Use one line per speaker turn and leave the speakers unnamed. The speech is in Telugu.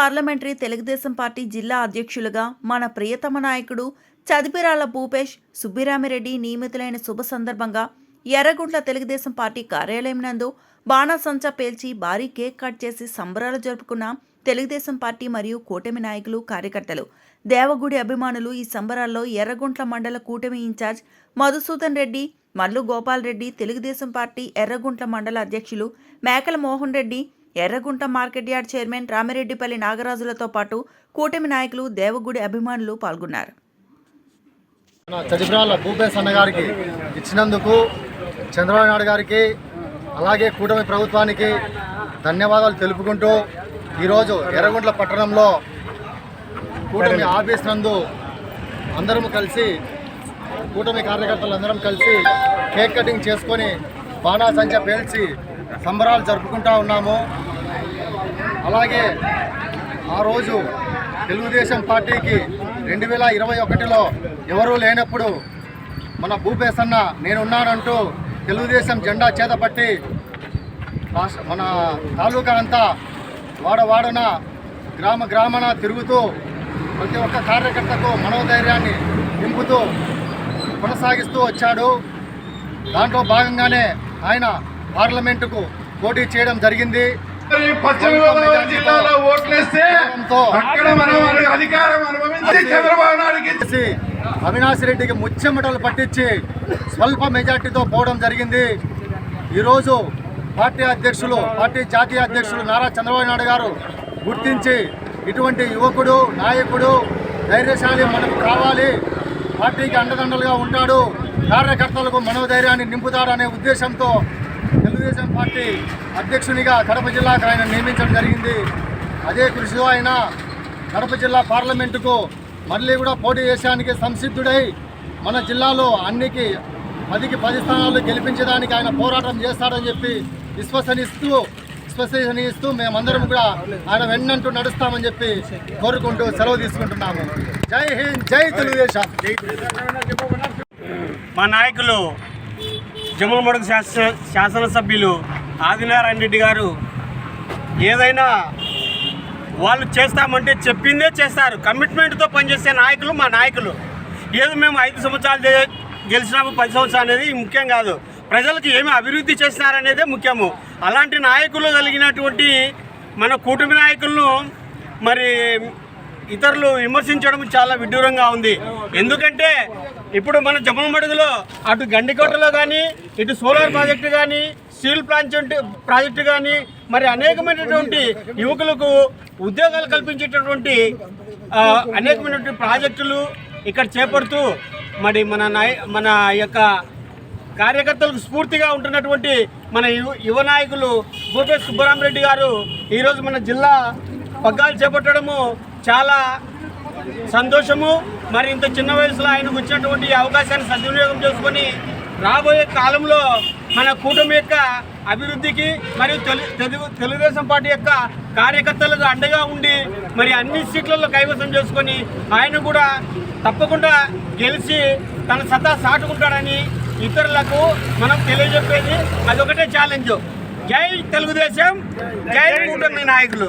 పార్లమెంటరీ తెలుగుదేశం పార్టీ జిల్లా అధ్యక్షులుగా మన ప్రియతమ నాయకుడు చదిపిరాల భూపేష్ సుబ్బిరామిరెడ్డి నియమితులైన శుభ సందర్భంగా ఎర్రగుంట్ల తెలుగుదేశం పార్టీ కార్యాలయం నందు బాణాసంచా పేల్చి భారీ కేక్ కట్ చేసి సంబరాలు జరుపుకున్న తెలుగుదేశం పార్టీ మరియు కూటమి నాయకులు కార్యకర్తలు దేవగుడి అభిమానులు ఈ సంబరాల్లో ఎర్రగుంట్ల మండల కూటమి ఇన్ఛార్జ్ మధుసూదన్ రెడ్డి, మల్లు గోపాల్ రెడ్డి, తెలుగుదేశం పార్టీ ఎర్రగుంట్ల మండల అధ్యక్షులు Mekala Mohan Reddy, Yerragunta market yard chairman రామిరెడ్డిపల్లి నాగరాజులతో పాటు కూటమి నాయకులు దేవగుడి అభిమానులు పాల్గొన్నారు.
చదిపిరాల భూపేష్ అన్న గారికి ఇచ్చినందుకు చంద్రబాబు నాయుడు గారికి అలాగే కూటమి ప్రభుత్వానికి ధన్యవాదాలు తెలుపుకుంటూ ఈరోజు ఎర్రగుంట్ల పట్టణంలో కూటమి ఆఫీస్ నందు అందరము కలిసి కూటమి కార్యకర్తలు అందరం కలిసి కేక్ కటింగ్ చేసుకొని బాణాసంచా పేల్చి సంబరాలు జరుపుకుంటూ ఉన్నాము. అలాగే ఆ రోజు తెలుగుదేశం పార్టీకి 2021లో ఎవరూ లేనప్పుడు మన భూపేష్ అన్న నేనున్నానంటూ తెలుగుదేశం జెండా చేతపట్టి మన తాలూకా అంతా వాడవాడన గ్రామాన తిరుగుతూ ప్రతి ఒక్క కార్యకర్తకు మనోధైర్యాన్ని నింపుతూ కొనసాగిస్తూ వచ్చాడు. దాంట్లో భాగంగానే ఆయన పార్లమెంటుకు పోటీ చేయడం జరిగింది. అవినాష్ రెడ్డికి ముచ్చెమటలు పట్టించి స్వల్ప మెజార్టీతో పోవడం జరిగింది. ఈరోజు పార్టీ జాతీయ అధ్యక్షులు నారా చంద్రబాబు నాయుడు గారు గుర్తించి ఇటువంటి యువకుడు నాయకుడు ధైర్యశాలి మనకు కావాలి, పార్టీకి అండదండలుగా ఉంటాడు, కార్యకర్తలకు మనోధైర్యాన్ని నింపుతాడనే ఉద్దేశంతో తెలుగుదేశం పార్టీ అధ్యక్షునిగా కడప జిల్లాకు ఆయన నియమించడం జరిగింది. అదే కృషిలో ఆయన కడప జిల్లా పార్లమెంటుకు మళ్ళీ కూడా పోటీ చేసేందుకు సంసిద్ధుడై మన జిల్లాలో 10కి 10 స్థానాలు గెలిపించడానికి ఆయన పోరాటం చేస్తాడని చెప్పి విశ్వసనీయిస్తూ మేమందరం కూడా ఆయన వెన్నంటూ నడుస్తామని చెప్పి కోరుకుంటూ సెలవు తీసుకుంటున్నాము. జై హింద్, జై తెలుగుదేశం.
మా నాయకులు జమ్మలమడుగు శాసనసభ్యులు ఆదినారాయణ రెడ్డి గారు ఏదైనా వాళ్ళు చేస్తామంటే చెప్పిందే చేస్తారు. కమిట్మెంట్తో పనిచేసే నాయకులు మా నాయకులు. ఏదో మేము 5 సంవత్సరాలు గెలిచినాము 10 సంవత్సరాలు అనేది ముఖ్యం కాదు, ప్రజలకు ఏమి అభివృద్ధి చేస్తున్నారనేదే ముఖ్యము. అలాంటి నాయకులు కలిగినటువంటి మన కూటమి నాయకులను మరి ఇతరులు విమర్శించడం చాలా విడ్డూరంగా ఉంది. ఎందుకంటే ఇప్పుడు మన జమ్మలమడుగులో అటు గండికోటలో కానీ, ఇటు సోలార్ ప్రాజెక్టు కానీ, స్టీల్ ప్రాజెక్టు కానీ, మరి అనేకమైనటువంటి యువకులకు ఉద్యోగాలు కల్పించేటటువంటి అనేకమైనటువంటి ప్రాజెక్టులు ఇక్కడ చేపడుతూ మరి మన యొక్క కార్యకర్తలకు స్ఫూర్తిగా ఉంటున్నటువంటి మన యువ నాయకులు భూపేష్ సుబ్బరామిరెడ్డి గారు ఈరోజు మన జిల్లా పగ్గాలు చేపట్టడము చాలా సంతోషము. మరి ఇంత చిన్న వయసులో ఆయనకు వచ్చినటువంటి అవకాశాన్ని సద్వినియోగం చేసుకొని రాబోయే కాలంలో మన కూటమి యొక్క అభివృద్ధికి మరియు తెలుగుదేశం పార్టీ యొక్క కార్యకర్తలకు అండగా ఉండి మరి అన్ని సీట్లలో కైవసం చేసుకొని ఆయన కూడా తప్పకుండా గెలిచి తన సత్తా సాటుకుంటాడని ఇతరులకు మనం తెలియజెప్పేది అదొకటే ఛాలెంజ్. జై తెలుగుదేశం, జై కూటమి నాయకులు.